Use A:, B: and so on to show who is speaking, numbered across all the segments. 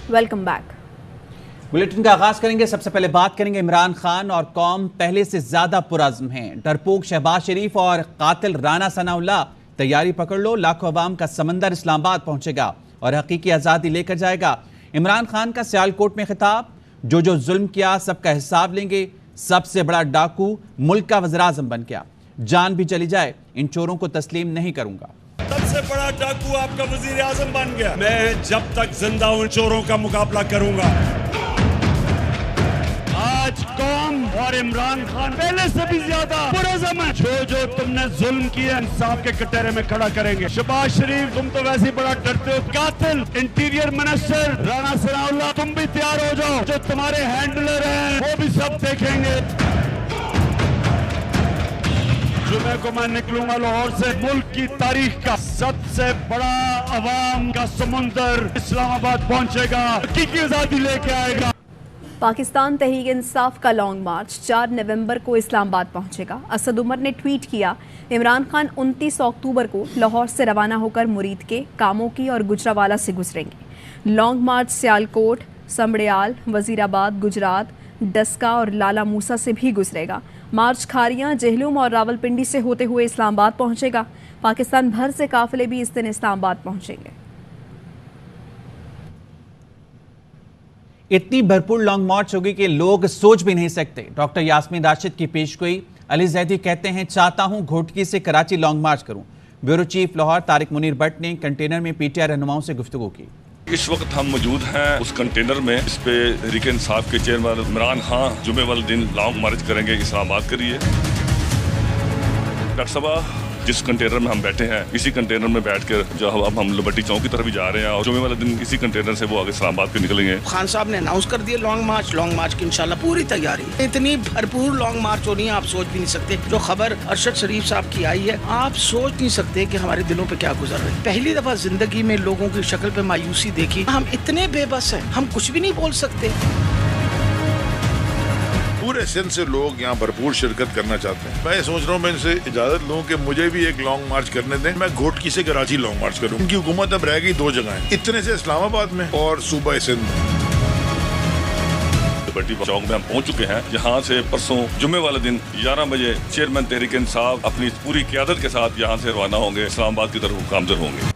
A: Welcome back.
B: Bulletin का आगाज करेंगे। सबसे पहले बात करेंगे इमरान खान और कौम पहले से ज्यादा पुरअज़्म हैं। डरपोक शहबाज शरीफ और कातिल राना सनाउल्लाह, तैयारी पकड़ लो, लाखों अवाम का समंदर इस्लामाबाद पहुंचेगा और हकीकी आज़ादी लेकर जाएगा। इमरान खान का सियालकोट में खिताब, जो जुल्म किया सबका हिसाब लेंगे। सबसे बड़ा डाकू मुल्क का वज़ीर-ए-आज़म बन गया, जान भी चली जाए इन चोरों को तस्लीम नहीं करूंगा।
C: सबसे बड़ा डाकू आपका वजीर आजम बन गया। मैं जब तक जिंदा हूं चोरों का मुकाबला करूंगा। आज कौम और इमरान खान पहले से भी ज्यादा पुरअज़्म है। जो तुमने जुल्म किया इंसाफ के कटहरे में खड़ा करेंगे। शहबाज शरीफ तुम तो वैसे ही बड़ा डरते हो। कातिल इंटीरियर मिनिस्टर राना सनाउल्लाह, तुम भी तैयार हो जाओ। जो तुम्हारे हैंडलर हैं वो भी सब देखेंगे। जुमे को मैं निकलूंगा लाहौर से, मुल्क की तारीख का सबसे बड़ा अवाम का समुंदर इस्लामाबाद पहुंचेगा, हकीकी आजादी लेके आएगा।
A: पाकिस्तान तहरीक इंसाफ का लॉन्ग मार्च 4 नवंबर को इस्लामाबाद पहुंचेगा। असद उमर ने ट्वीट किया, इमरान खान 29 अक्टूबर को लाहौर से रवाना होकर मुरीद के, कामों की और गुजरावाला से गुजरेंगे। लॉन्ग मार्च सियालकोट, समड़ियाल, वजीराबाद, गुजरात, डस्का और लाला मूसा से भी गुजरेगा। मार्च खारियां, जेहलुम और रावलपिंडी से होते हुए इस्लामाबाद पहुंचेगा। पाकिस्तान भर से काफिले भी इस दिन इस्लामाबाद पहुंचेंगे।
B: इतनी भरपूर लॉन्ग मार्च होगी कि लोग सोच भी नहीं सकते। डॉक्टर यास्मीन राशिद की पेशगोई, अली जैदी कहते हैं चाहता हूं घोटकी से कराची लॉन्ग मार्च करूं। ब्यूरो चीफ लाहौर तारिक मुनीर भट्ट ने कंटेनर में पीटीआई रहनुमाओं से गुफ्तगू की।
D: इस वक्त हम मौजूद हैं उस कंटेनर में। इस पे तहरीक इंसाफ के चेयरमैन इमरान खान जुमे वाले दिन लॉन्ग मार्च करेंगे इस्लामाबाद के लिए। डॉक्टर साहब, जिस कंटेनर में हम बैठे हैं इसी कंटेनर में बैठकर जो अब हम लिबर्टी चौक की तरफ भी जा रहे हैं और जुमे वाले दिन इसी कंटेनर से वो आगे इस्लामाबाद के निकलेंगे।
E: खान साहब ने अनाउंस कर दिया लॉन्ग मार्च की इंशाल्लाह पूरी तैयारी। इतनी भरपूर लॉन्ग मार्च होनी है, आप सोच भी नहीं सकते। जो खबर अरशद शरीफ साहब की आई है, आप सोच नहीं सकते कि हमारे दिलों पे क्या गुजर रहा है। पहली दफा जिंदगी में लोगों की शक्ल पे मायूसी देखी। हम इतने बेबस हैं, हम कुछ भी नहीं बोल सकते।
F: पूरे सिंध से लोग यहाँ भरपूर शिरकत करना चाहते हैं। मैं सोच रहा हूँ मैं इनसे इजाजत लूँ कि मुझे भी एक लॉन्ग मार्च करने दें। मैं घोटकी से कराची लॉन्ग मार्च करूँ। इनकी हुकूमत अब रह गई 2 जगह, इतने से इस्लामाबाद में और सूबा सिंध में।
D: लिबर्टी चौक में हम पहुंच चुके हैं, जहां से परसों जुमे वाले दिन 11 बजे चेयरमैन तहरीक इंसाफ अपनी पूरी क़यादत के साथ यहां से रवाना होंगे, इस्लामाबाद की तरफ गामजन होंगे।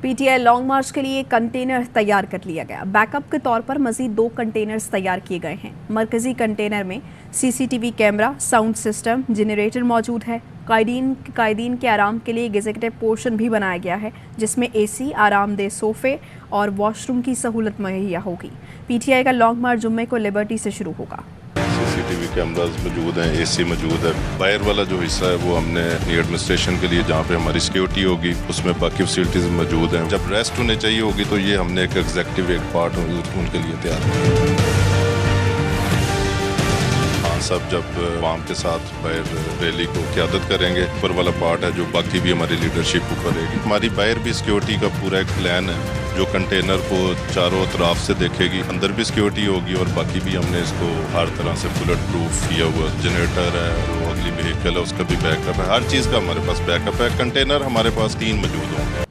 A: पीटीआई लॉन्ग मार्च के लिए कंटेनर तैयार कर लिया गया। बैकअप के तौर पर मजीद 2 कंटेनर्स तैयार किए गए हैं। मरकजी कंटेनर में CCTV camera, sound system, generator मौजूद है। कायदीन के आराम के लिए एग्जीक्यूटिव पोर्शन भी बनाया गया है, जिसमें एसी, आरामदेह सोफे और वॉशरूम की सहूलत मुहैया होगी। पीटीआई का लॉन्ग मार्च जुम्मे को लिबर्टी से शुरू होगा।
G: सीसीटीवी कैमरास मौजूद हैं, एसी मौजूद है। बाहर वाला जो हिस्सा है वो हमने एडमिनिस्ट्रेशन के लिए, जहाँ पे हमारी सिक्योरिटी होगी, उसमें बाकी फैसिलिटीज मौजूद हैं। जब रेस्ट होने चाहिए होगी तो ये हमने एक एग्जीक्यूटिव एक पार्ट उनके लिए तैयार किया। सब जब आवाम के साथ बाहर रैली को क़यादत करेंगे, ऊपर वाला पार्ट है जो बाकी भी हमारी लीडरशिप ऊपर रहेगी। हमारी बाहर भी सिक्योरिटी का पूरा एक प्लान है जो कंटेनर को चारों तरफ से देखेगी। अंदर भी सिक्योरिटी होगी और बाकी भी हमने इसको हर तरह से बुलेट प्रूफ किया हुआ। जनरेटर है, वो अगली व्हीकल है, उसका भी बैकअप है। हर चीज़ का हमारे पास बैकअप है। कंटेनर हमारे पास 3 मौजूद होंगे।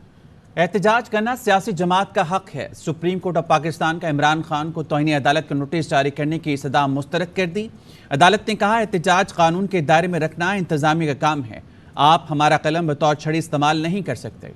B: एहतजाज करना सियासी जमात का हक है। सुप्रीम कोर्ट ऑफ पाकिस्तान का इमरान खान को तौहीन अदालत का नोटिस जारी करने की सदा मुस्तरद कर दी। अदालत ने कहा, एहतजाज कानून के दायरे में रखना इंतजामिया का काम है। आप हमारा कलम बतौर छड़ी इस्तेमाल नहीं कर सकते।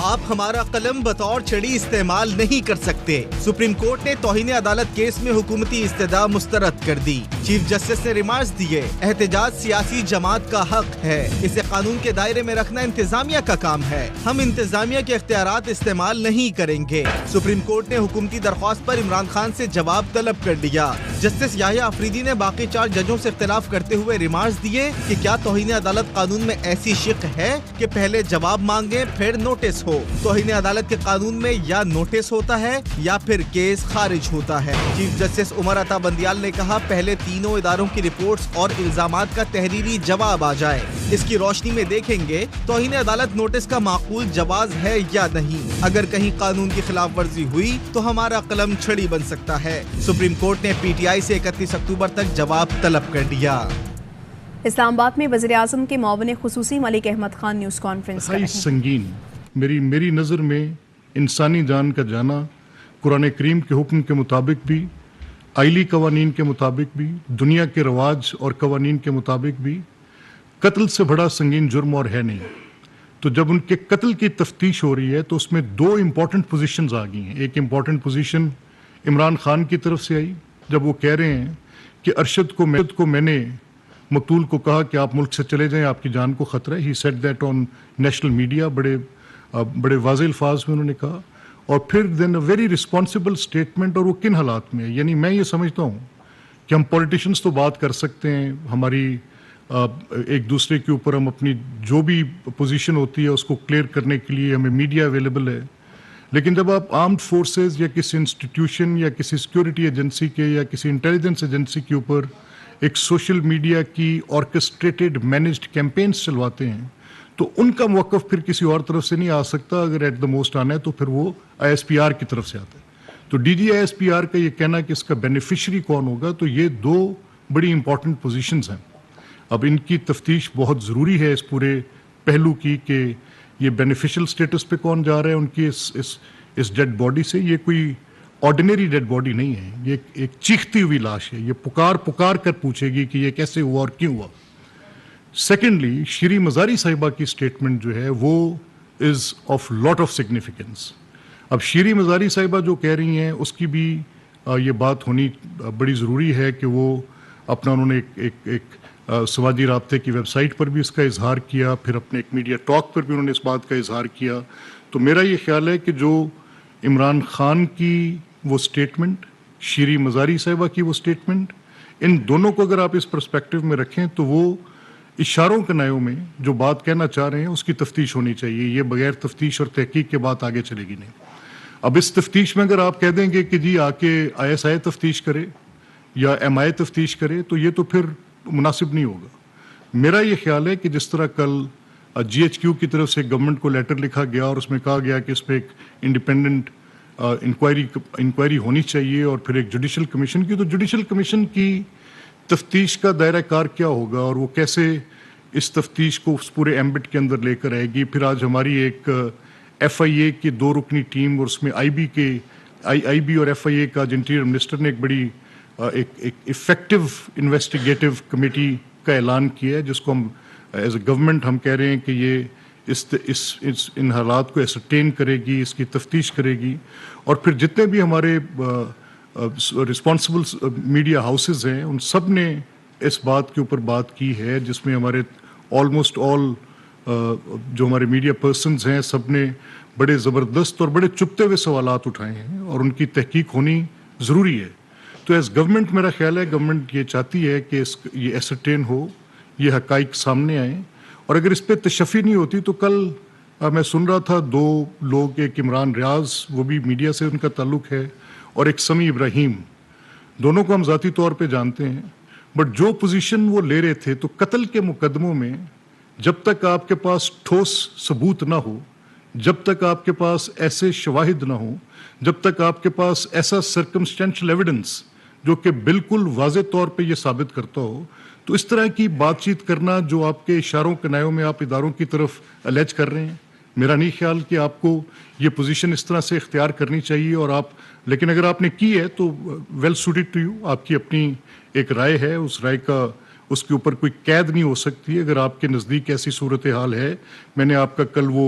H: आप हमारा कलम बतौर छड़ी इस्तेमाल नहीं कर सकते। सुप्रीम कोर्ट ने तौहीन अदालत केस में हुकूमती इस्तदा मुस्तरद कर दी। चीफ जस्टिस ने रिमार्क्स दिए, एहतजाज सियासी जमात का हक है, इसे कानून के दायरे में रखना इंतजामिया का काम है। हम इंतजामिया के इख्तियारात इस्तेमाल नहीं करेंगे। सुप्रीम कोर्ट ने हुकूमती दरख्वास्त पर इमरान खान से जवाब तलब कर लिया। जस्टिस याहिया अफरीदी ने बाकी 4 जजों से इख्तिलाफ करते हुए रिमार्क्स दिए कि क्या तौहीन अदालत कानून में ऐसी शिक है कि पहले जवाब मांगे फिर नोटिस हो। तौहीन अदालत के कानून में या नोटिस होता है या फिर केस खारिज होता है। चीफ जस्टिस उमर अता बंदियाल ने कहा, पहले तीनों इदारों की रिपोर्ट्स और इल्जामात का तहरीरी जवाब आ जाए, इसकी रोशनी में देखेंगे तौहीन अदालत नोटिस का माकूल जवाज है या नहीं। अगर कहीं कानून की खिलाफ वर्जी हुई तो हमारा कलम छड़ी बन सकता है। सुप्रीम कोर्ट ने पीटीआई से 31 अक्टूबर तक जवाब तलब कर दिया।
A: इस्लामाबाद में वज़ीर-ए-आज़म के मुआविन खुसूसी मलिक अहमद खान न्यूज़ कॉन्फ्रेंस कर रहे हैं।
I: संगीन मेरी नज़र में इंसानी जान का जाना कुरान करीम के हुक्म के मुताबिक भी, आइली कवानीन के मुताबिक भी, दुनिया के रवाज और कवानीन के मुताबिक भी कत्ल से बड़ा संगीन जुर्म और है नहीं। तो जब उनके कत्ल की तफ्तीश हो रही है तो उसमें दो इम्पॉर्टेंट पोजीशंस आ गई हैं। एक इम्पॉर्टेंट पोजीशन इमरान खान की तरफ से आई जब वो कह रहे हैं कि अरशद को मैंने मकतूल को कहा कि आप मुल्क से चले जाएं, आपकी जान को ख़तरा है। He said that on national media, बड़े वाज़ेह अल्फाज में उन्होंने कहा। और फिर then a very responsible statement, और वो किन हालात में है। यानी मैं ये समझता हूँ कि हम पॉलिटिशियंस तो बात कर सकते हैं, हमारी एक दूसरे के ऊपर हम अपनी जो भी पोजीशन होती है उसको क्लियर करने के लिए हमें मीडिया अवेलेबल है, लेकिन जब आप आर्म्ड फोर्सेस या किसी इंस्टीट्यूशन या किसी सिक्योरिटी एजेंसी के या किसी इंटेलिजेंस एजेंसी के ऊपर एक सोशल मीडिया की ऑर्केस्ट्रेटेड मैनेज्ड कैंपेन्स चलवाते हैं तो उनका मौक़िफ़ फिर किसी और तरफ से नहीं आ सकता। अगर एट द मोस्ट आना है तो फिर वो ISPR की तरफ से आता है। तो DG ISPR का ये कहना कि इसका बेनिफिशरी कौन होगा, तो ये दो बड़ी इंपॉर्टेंट पोजीशंस हैं। अब इनकी तफ्तीश बहुत ज़रूरी है इस पूरे पहलू की कि ये बेनिफिशियल स्टेटस पे कौन जा रहा है उनकी इस डेड बॉडी से। ये कोई ऑर्डिनरी डेड बॉडी नहीं है, ये एक चीखती हुई लाश है। ये पुकार कर पूछेगी कि ये कैसे हुआ और क्यों हुआ। सेकेंडली, श्री मज़ारी साहिबा की स्टेटमेंट जो है वो is of lot of significance. अब श्री मज़ारी साहिबा जो कह रही हैं उसकी भी ये बात होनी बड़ी ज़रूरी है कि वो अपना उन्होंने एक समाजी राब्ते की वेबसाइट पर भी इसका इजहार किया, फिर अपने एक मीडिया टॉक पर भी उन्होंने इस बात का इजहार किया। तो मेरा ये ख्याल है कि जो इमरान खान की वो स्टेटमेंट, श्री मज़ारी साहिबा की वो स्टेटमेंट, इन दोनों को अगर आप इस पर्सपेक्टिव में रखें तो वो इशारों के नयों में जो बात कहना चाह रहे हैं उसकी तफ्तीश होनी चाहिए। ये बगैर तफ्तीश और तहकीक के बात आगे चलेगी नहीं। अब इस तफ्तीश में अगर आप कह देंगे कि जी आके ISI तफ्तीश करे या MI तफ्तीश करे तो ये तो फिर मुनासिब नहीं होगा। मेरा ये ख्याल है कि जिस तरह कल GHQ की तरफ से गवर्नमेंट को लेटर लिखा गया और उसमें कहा गया कि इस पर एक इंडिपेंडेंट इंक्वायरी होनी चाहिए और फिर एक जुडिशल कमीशन की, तो जुडिशल कमीशन की तफ्तीश का दायरा कार क्या होगा और वो कैसे इस तफ्तीश को उस पूरे एम्बिट के अंदर लेकर आएगी। फिर आज हमारी एक FIA की 2 रुकनी टीम और उसमें IB और FIA का आज इंटीरियर मिनिस्टर ने एक बड़ी एक इफेक्टिव इन्वेस्टिगेटिव कमेटी का ऐलान किया है, जिसको हम एज ए गवर्नमेंट हम कह रहे हैं कि ये इन हालात को एसरटेन करेगी, इसकी तफ्तीश करेगी। और फिर जितने भी हमारे रिस्पॉन्सिबल मीडिया हाउसेज हैं उन सब ने इस बात के ऊपर बात की है, जिसमें हमारे ऑलमोस्ट ऑल जो हमारे मीडिया पर्सन्स हैं सब ने बड़े ज़बरदस्त और बड़े चुभते हुए सवालात उठाए हैं और उनकी तहकीक होनी ज़रूरी है। तो एज गवर्नमेंट मेरा ख्याल है गवर्नमेंट ये चाहती है कि ये एसरटेन हो, ये हकाइक सामने आए। और अगर इस पर तशफ़ी नहीं होती तो कल मैं सुन रहा था 2 लोग, एक इमरान रियाज, वो भी मीडिया से उनका ताल्लुक़ है, और एक समी इब्राहिम, दोनों को हम ज़ाती तौर पे जानते हैं। बट जो पोजीशन वो ले रहे थे, तो कत्ल के मुकदमों में जब तक आपके पास ठोस सबूत ना हो, जब तक आपके पास ऐसे शवाहिद ना हो, जब तक आपके पास ऐसा सर्कमस्टेंशियल एविडेंस जो कि बिल्कुल वाज़े तौर पे ये साबित करता हो, तो इस तरह की बातचीत करना जो आपके इशारों के नयों में आप इदारों की तरफ अलेज कर रहे हैं, मेरा नहीं ख्याल कि आपको ये पोजीशन इस तरह से इख्तियार करनी चाहिए। और आप, लेकिन अगर आपने की है तो वेल सूटेड टू यू, आपकी अपनी एक राय है, उस राय का उसके ऊपर कोई कैद नहीं हो सकती अगर आपके नज़दीक ऐसी सूरत हाल है। मैंने आपका कल वो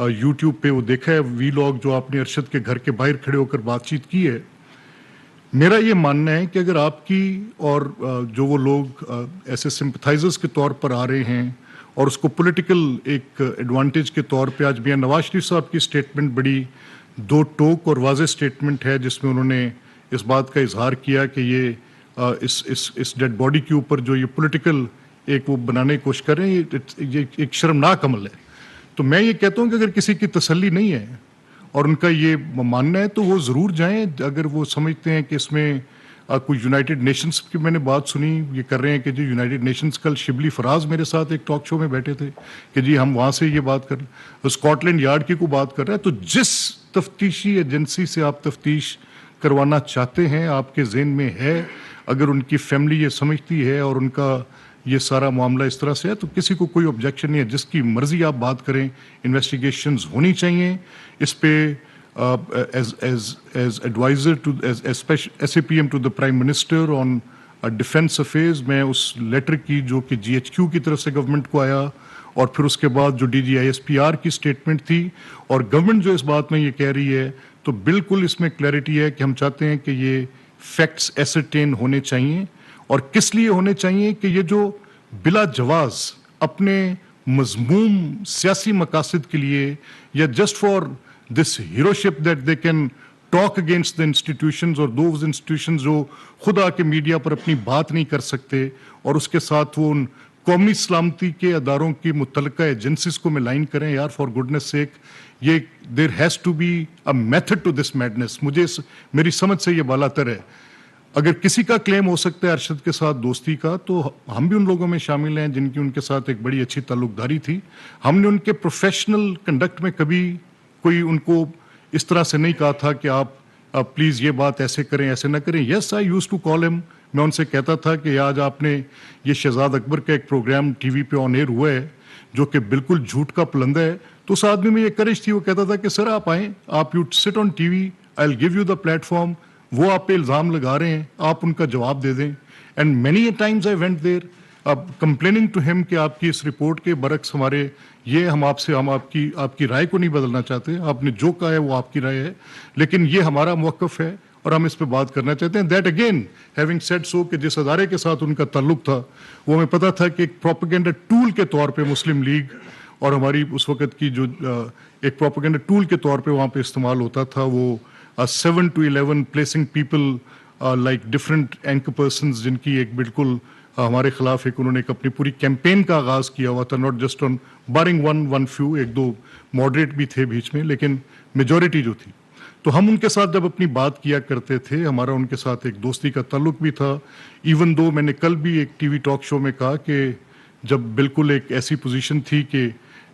I: यूट्यूब पे वो देखा है वीलॉग जो आपने अरशद के घर के बाहर खड़े होकर बातचीत की है। मेरा ये मानना है कि अगर आपकी और जो वो लोग ऐसे सिंपथाइजर्स के तौर पर आ रहे हैं और उसको पॉलिटिकल एक एडवांटेज के तौर पे, आज मियां नवाज शरीफ साहब की स्टेटमेंट बड़ी 2 टोक और वाज़ेह स्टेटमेंट है जिसमें उन्होंने इस बात का इजहार किया कि ये इस डेड बॉडी के ऊपर जो ये पॉलिटिकल एक वो बनाने की कोशिश कर रहे हैं, ये एक शर्मनाक अमल है। तो मैं ये कहता हूँ कि अगर किसी की तसल्ली नहीं है और उनका ये मानना है तो वो ज़रूर जाएं। अगर वो समझते हैं कि इसमें कोई यूनाइटेड नेशंस की, मैंने बात सुनी, ये कर रहे हैं कि जी यूनाइटेड नेशंस, कल शिबली फराज मेरे साथ एक टॉक शो में बैठे थे कि जी हम वहाँ से ये बात कर, स्कॉटलैंड यार्ड की को बात कर रहे हैं। तो जिस तफ्तीशी एजेंसी से आप तफ्तीश करवाना चाहते हैं, आपके ज़हन में है, अगर उनकी फैमिली ये समझती है और उनका ये सारा मामला इस तरह से है, तो किसी को कोई ऑब्जेक्शन नहीं है। जिसकी मर्जी आप बात करें, इन्वेस्टिगेशंस होनी चाहिए। इस पे as advisor to as special SAPM to the Prime Minister on defence affairs, मैं उस लेटर की जो कि GHQ की तरफ से गवर्नमेंट को आया और फिर उसके बाद जो DG-ISPR की स्टेटमेंट थी और गवर्नमेंट जो इस बात में ये कह रही है, तो बिल्कुल इसमें क्लैरिटी है कि हम चाहते हैं कि ये फैक्ट्स एसरटेन होने चाहिए। और किस लिए होने चाहिए कि ये जो बिला जवाज अपने मजमूम सियासी मकासद के लिए या just for this heroship that they can talk against the institutions और दोज इंस्टीट्यूशंस जो खुद आके मीडिया पर अपनी बात नहीं कर सकते और उसके साथ वो उन कौमी सलामती के अदारों की मुतल्लिका एजेंसीज को मिलाइन करें, यार फॉर गुडनेस सेक, ये there has to be a method to this madness. मुझे मेरी समझ से ये बालातर है। अगर किसी का क्लेम हो सकता है अरशद के साथ दोस्ती का, तो हम भी उन लोगों में शामिल हैं जिनकी उनके साथ एक बड़ी अच्छी ताल्लुकदारी थी। हमने उनके प्रोफेशनल कंडक्ट में कभी कोई उनको इस तरह से नहीं कहा था कि आप प्लीज़ ये बात ऐसे करें ऐसे ना करें। Yes, I used to call him. मैं उनसे कहता था कि आज आपने ये शहजाद अकबर का एक प्रोग्राम टीवी पे ऑन एयर हुआ है जो कि बिल्कुल झूठ का पुलंदा है, तो उस आदमी में ये करेज थी, वो कहता था कि सर आप आएँ, आप you sit on TV, I will give you the platform. वो आप पे इल्ज़ाम लगा रहे हैं, आप उनका जवाब दे दें। And many times I went there complaining to him कि आपकी इस रिपोर्ट के बरक्स हमारे ये हम आपकी राय को नहीं बदलना चाहते, आपने जो कहा है वो आपकी राय है, लेकिन ये हमारा मौक़िफ़ है और हम इस पे बात करना चाहते हैं। That again having said so कि जिस अदारे के साथ उनका ताल्लुक था वो हमें पता था कि एक प्रोपेगेंडा टूल के तौर पे मुस्लिम लीग और हमारी उस वक़्त की जो एक प्रोपेगेंडा टूल के तौर पे वहाँ पे इस्तेमाल होता था, वो 7 to 11 placing people like different anchor persons जिनकी एक बिल्कुल हमारे खिलाफ एक उन्होंने एक अपनी पूरी कैंपेन का आगाज़ किया हुआ था, not just on barring one few, एक दो मॉडरेट भी थे बीच में, लेकिन मेजॉरिटी जो थी। तो हम उनके साथ जब अपनी बात किया करते थे, हमारा उनके साथ एक दोस्ती का ताल्लुक भी था। इवन दो मैंने कल भी एक टीवी टॉक शो में कहा कि जब बिल्कुल एक ऐसी पोजीशन थी कि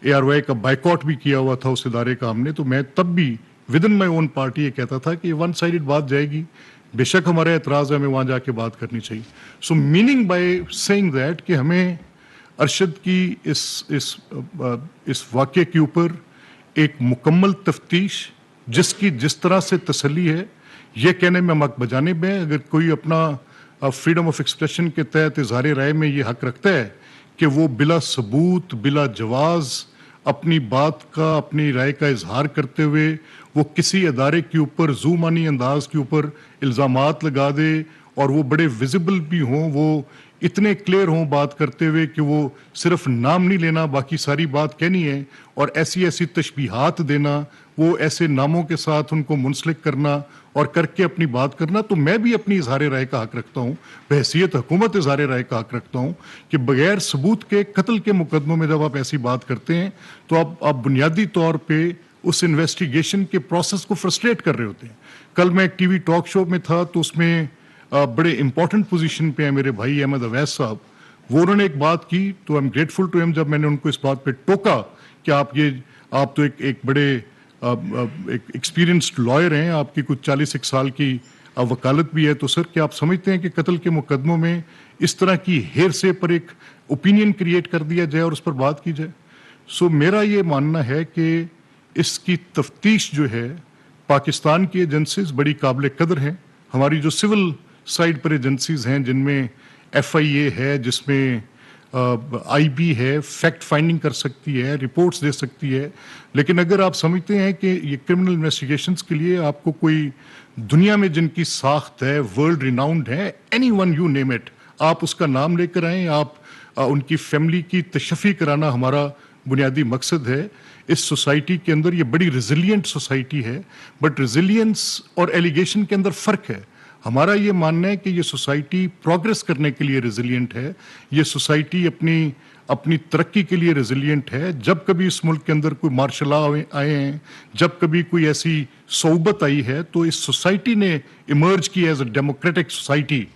I: ARY का बाइकआउट भी किया हुआ था उस इदारे का हमने, तो मैं तब भी with in my own party ये कहता था कि वन साइडेड बात जाएगी, बेशक हमारा एतराज़ है, हमें वहाँ जाके बात करनी चाहिए। सो मीनिंग बाय सेइंग दैट कि हमें अरशद की इस वाक़े के ऊपर एक मुकम्मल तफ्तीश जिसकी जिस तरह से तसल्ली है, ये कहने में मक बजाने में अगर कोई अपना फ्रीडम ऑफ एक्सप्रेशन के तहत इज़हार राय में ये हक रखता है कि वो बिला सबूत बिला जवाज़ अपनी बात का अपनी राय का इजहार करते हुए वो किसी अदारे के ऊपर ज़ूमानी अंदाज के ऊपर इल्ज़ामात लगा दे और वो बड़े विजिबल भी हों, वो इतने क्लियर हों बात करते हुए कि वो सिर्फ नाम नहीं लेना बाकी सारी बात कहनी है और ऐसी ऐसी तशबीहात देना, वो ऐसे नामों के साथ उनको मुंसलिक करना और करके अपनी बात करना। तो मैं भी अपनी इजहार राय का हक रखता हूँ, बहैसियत हुकूमत इजहार राय का हक रखता हूँ कि बगैर सबूत के कत्ल के मुकदमों में जब आप ऐसी बात करते हैं तो आप बुनियादी तौर पर उस इन्वेस्टिगेशन के प्रोसेस को फ्रस्ट्रेट कर रहे होते हैं। कल मैं एक टीवी टॉक शो में था तो उसमें बड़े इंपॉर्टेंट पोजीशन पे है मेरे भाई अहमद अवैस साहब, वो उन्होंने एक बात की तो I am grateful to him जब मैंने उनको इस बात पे टोका कि आप तो एक बड़े एक एक्सपीरियंस्ड लॉयर हैं, आपकी कुछ 40 साल की वकालत भी है, तो सर क्या आप समझते हैं कि कत्ल के मुकदमों में इस तरह की हेरसे पर एक ओपिनियन क्रिएट कर दिया जाए और उस पर बात की जाए? सो मेरा ये मानना है कि इसकी तफ्तीश जो है पाकिस्तान की एजेंसीज बड़ी काबिल कदर हैं, हमारी जो सिविल साइड पर एजेंसीज हैं जिनमें FIA है, जिसमें IB है, फैक्ट फाइंडिंग कर सकती है, रिपोर्ट्स दे सकती है, लेकिन अगर आप समझते हैं कि ये क्रिमिनल इन्वेस्टिगेशंस के लिए आपको कोई दुनिया में जिनकी साख्त है, वर्ल्ड रिनाउंड है, एनीवन यू नेम इट, आप उसका नाम लेकर आएँ, आप उनकी फैमिली की तशफ़ी कराना हमारा बुनियादी मकसद है। इस सोसाइटी के अंदर ये बड़ी रेजिलियंट सोसाइटी है, बट रेजिलियंस और एलिगेशन के अंदर फ़र्क है। हमारा ये मानना है कि ये सोसाइटी प्रोग्रेस करने के लिए रेजिलियंट है, ये सोसाइटी अपनी तरक्की के लिए रेजिलियंट है। जब कभी इस मुल्क के अंदर कोई मार्शल लॉ आए हैं, जब कभी कोई ऐसी सोबत आई है, तो इस सोसाइटी ने इमर्ज की एज अ डेमोक्रेटिक सोसाइटी।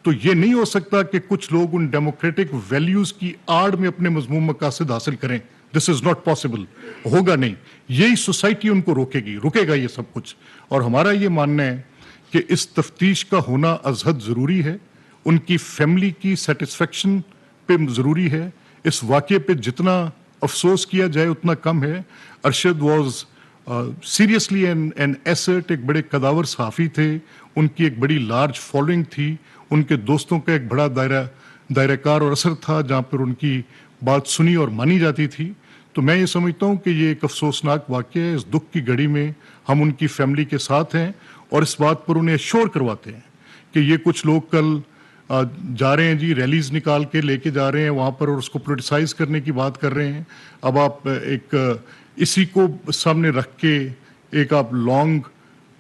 I: तो ये नहीं हो सकता कि कुछ लोग उन डेमोक्रेटिक वैल्यूज़ की आड़ में अपने मजमूम मकासद हासिल करें। दिस इज़ नॉट पॉसिबल, होगा नहीं। यही सोसाइटी उनको रुकेगा ये सब कुछ। और हमारा ये मानना है कि इस तफ्तीश का होना अज़हद ज़रूरी है, उनकी फैमिली की सेटिस्फेक्शन पे ज़रूरी है। इस वाक़े पे जितना अफसोस किया जाए उतना कम है। Arshad was seriously an asset, एक बड़े कदावर सहाफ़ी थे, उनकी एक बड़ी लार्ज फॉलोइंग थी, उनके दोस्तों का एक बड़ा दायराकार और असर था जहाँ पर उनकी बात सुनी और मानी जाती थी। तो मैं ये समझता हूँ कि ये एक अफसोसनाक वाक़या है। इस दुख की घड़ी में हम उनकी फैमिली के साथ हैं और इस बात पर उन्हें एश्योर करवाते हैं कि ये कुछ लोग कल जा रहे हैं जी, रैलीज निकाल के लेके जा रहे हैं वहाँ पर और उसको पोलिटिसाइज करने की बात कर रहे हैं। अब आप एक इसी को सामने रख के एक आप लॉन्ग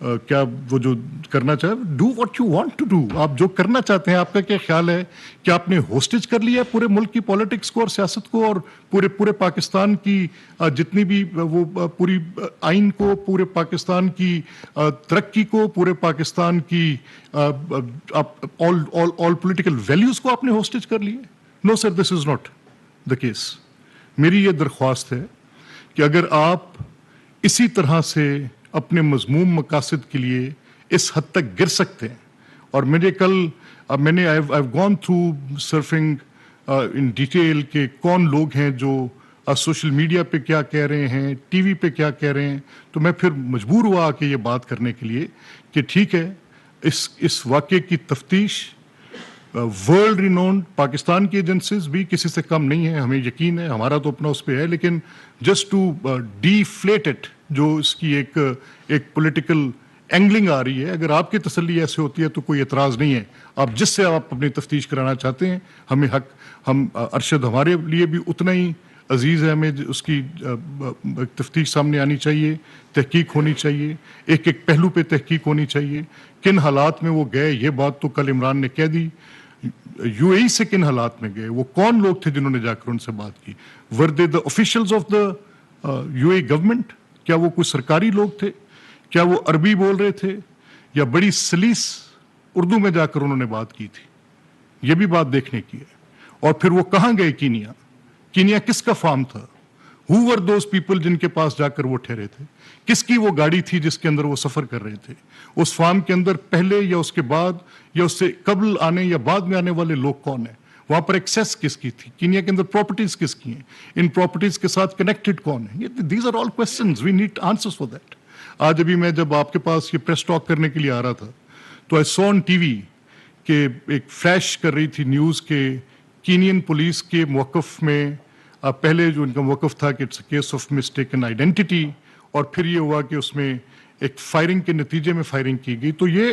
I: क्या वो जो करना चाहे, do what you want to do, आप जो करना चाहते हैं। आपका क्या ख्याल है कि आपने होस्टेज कर लिया है पूरे मुल्क की पॉलिटिक्स को और सियासत को और पूरे पाकिस्तान की जितनी भी वो पूरी आइन को, पूरे पाकिस्तान की तरक्की को, पूरे पाकिस्तान की ऑल पॉलिटिकल वैल्यूज को आपने होस्टेज कर लिया? No sir, this is not the case. मेरी ये दरख्वास्त है कि अगर आप इसी तरह से अपने मजमूम मकासद के लिए इस हद तक गिर सकते हैं, और मैंने I have gone through surfing in detail के कौन लोग हैं जो सोशल मीडिया पे क्या कह रहे हैं, टीवी पे क्या कह रहे हैं, तो मैं फिर मजबूर हुआ कि ये बात करने के लिए कि ठीक है, इस वाक़े की तफ्तीश वर्ल्ड रिनोन्ड पाकिस्तान की एजेंसीज भी किसी से कम नहीं है, हमें यकीन है, हमारा तो अपना उस पर है, लेकिन जस्ट टू डीफ्लेट इट, जो इसकी एक पॉलिटिकल एंगलिंग आ रही है, अगर आपकी तसल्ली ऐसे होती है तो कोई एतराज़ नहीं है। आप जिससे आप अपनी तफ्तीश कराना चाहते हैं, हमें हक, हम अरशद हमारे लिए भी उतना ही अजीज़ है, हमें उसकी तफ्तीश सामने आनी चाहिए, तहकीक होनी चाहिए, एक एक पहलू पे तहकीक होनी चाहिए। किन हालात में वो गए, ये बात तो कल इमरान ने कह दी। यूएई से किन हालात में गए, वो कौन लोग थे जिन्होंने जाकर उनसे बात की? Were they the officials of the UAE government? क्या वो कोई सरकारी लोग थे? क्या वो अरबी बोल रहे थे या बड़ी सलीस उर्दू में जाकर उन्होंने बात की थी? ये भी बात देखने की है। और फिर वो कहाँ गए? कीनिया किसका फार्म था? Who were those people जिनके पास जाकर वो ठहरे थे? किसकी वो गाड़ी थी जिसके अंदर वो सफर कर रहे थे? उस फार्म के अंदर पहले या उसके बाद या उससे कबल आने या बाद में आने वाले लोग कौन है? वहां पर एक्सेस किसकी थी? कीनिया के अंदर प्रॉपर्टीज किसकी हैं? इन प्रॉपर्टीज के साथ कनेक्टेड कौन है? These are all questions, we need answers for that. आज अभी मैं जब आपके पास ये प्रेस टॉक करने के लिए आ रहा था तो आई सॉ ऑन टीवी के एक फ्लैश कर रही थी न्यूज़ के कीनियन पुलिस के मौक़िफ़ में पहले जो उनका मौक़िफ़ था कि it's a case of mistaken identity, और फिर ये हुआ कि उसमें एक फायरिंग के नतीजे में फायरिंग की गई। तो ये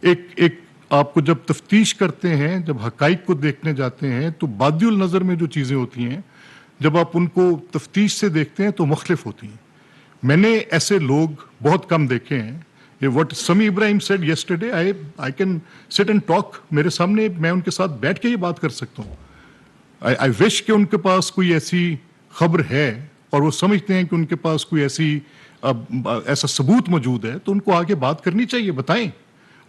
I: एक आपको जब तफ्तीश करते हैं, जब हक़ाइक़ को देखने जाते हैं, तो बादिउल नज़र में जो चीज़ें होती हैं, जब आप उनको तफ्तीश से देखते हैं तो मुख्तलिफ होती हैं। मैंने ऐसे लोग बहुत कम देखे हैं। व्हाट समी Ibrahim said yesterday, I can sit and talk, मेरे सामने मैं उनके साथ बैठ के ये बात कर सकता हूँ। आई विश कि उनके पास कोई ऐसी खबर है और वो समझते हैं कि उनके पास कोई ऐसा सबूत मौजूद है, तो उनको आके बात करनी चाहिए, बताएं।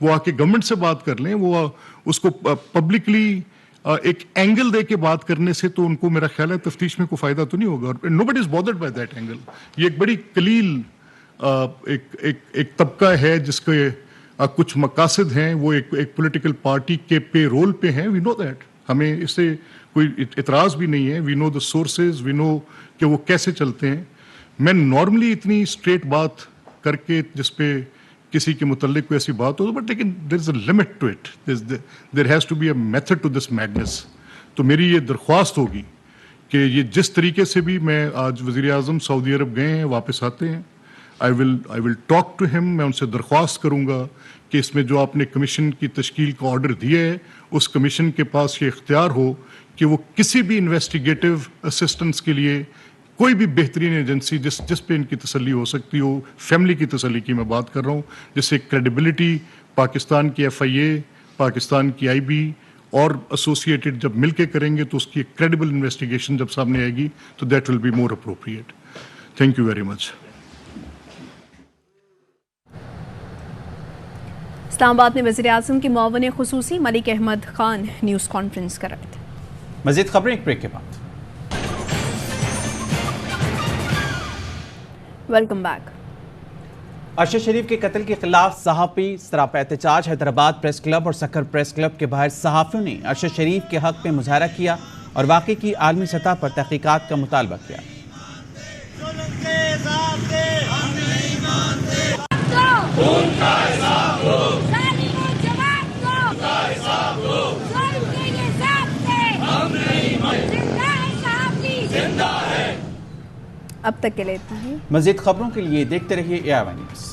I: वो आके गवर्नमेंट से बात कर लें। वो उसको पब्लिकली एक एंगल दे के बात करने से तो उनको, मेरा ख्याल है, तफ्तीश में कोई फायदा तो नहीं होगा। और nobody is bothered by that angle. ये एक बड़ी कलील एक तबका है जिसके कुछ मकासद हैं, वो एक पॉलिटिकल पार्टी के पे रोल पे हैं। वी नो दैट, हमें इससे कोई इतराज़ भी नहीं है। We know the sources, we know कि वो कैसे चलते हैं। मैं नॉर्मली इतनी स्ट्रेट बात करके जिस पे किसी के मुतल्लिक कोई ऐसी बात हो, बट लेकिन there is a limit to it, there has to be a method to this madness. तो मेरी ये दरख्वास्त होगी कि ये जिस तरीके से भी, मैं आज वज़ीर आज़म सऊदी अरब गए हैं, वापस आते हैं, I will talk to him. मैं उनसे दरख्वास्त करूँगा कि इसमें जो आपने कमीशन की तश्कील का ऑर्डर दिया है, उस कमीशन के पास ये इख्तियार हो कि वो किसी भी इन्वेस्टिगेटिव असिस्टेंस के लिए कोई भी बेहतरीन एजेंसी जिस पे इनकी तसल्ली हो सकती हो, फैमिली की तसल्ली की मैं बात कर रहा हूँ, जिससे क्रेडिबिलिटी पाकिस्तान की FIA, पाकिस्तान की IB और एसोसिएटेड जब मिलके करेंगे तो उसकी एक क्रेडिबल इन्वेस्टिगेशन जब सामने आएगी तो that will be more appropriate. Thank you very much.
A: Islamabad में वज़ीर आज़म के मुआविन खुसूसी मलिक अहमद खान न्यूज़ कॉन्फ्रेंस कर रहे थे।
B: मज़ीद खबरें एक ब्रेक के बाद।
A: Welcome back.
B: अरशद शरीफ के कत्ल के खिलाफ सहाफ़ी सरापा एहतजाज। हैदराबाद प्रेस क्लब और सक्कर प्रेस क्लब के बाहर सहाफ़ियों ने अरशद शरीफ के हक में मुजाहरा किया और वाक़े की आलमी सतह पर तहक़ीक़ात का मुतालबा किया।
A: अब तक के लिए इतना ही।
B: मज़ीद खबरों के लिए देखते रहिए AIY न्यूज़।